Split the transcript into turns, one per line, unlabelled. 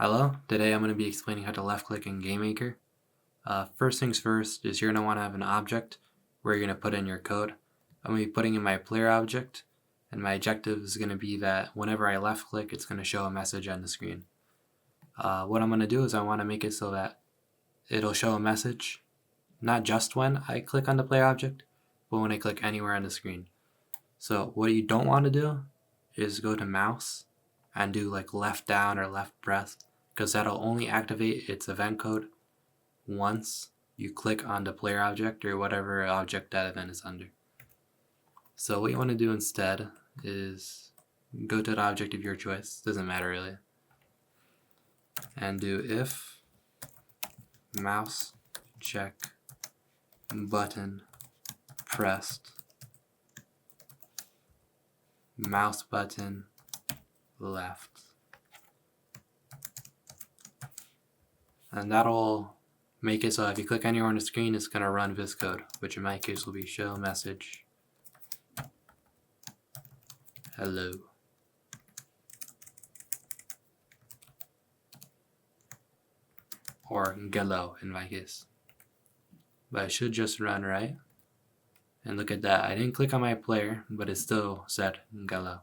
Hello, today I'm going to be explaining how to left click in GameMaker. First things first is you're going to want to have an object where you're going to put in your code. I'm going to be putting in my player object, and my objective is going to be that whenever I left click, it's going to show a message on the screen. What I'm going to do is I want to make it so that it'll show a message not just when I click on the player object, but when I click anywhere on the screen. So what you don't want to do is go to mouse and do like left down or left press, because that'll only activate its event code once you click on the player object or whatever object that event is under. So what you want to do instead is go to the object of your choice, doesn't matter really, and do if mouse check button pressed mouse button left, and that'll make it so if you click anywhere on the screen, it's going to run this code, which in my case will be show message hello. Or hello in my case. But it should just run right. And look at that, I didn't click on my player, but it still said hello.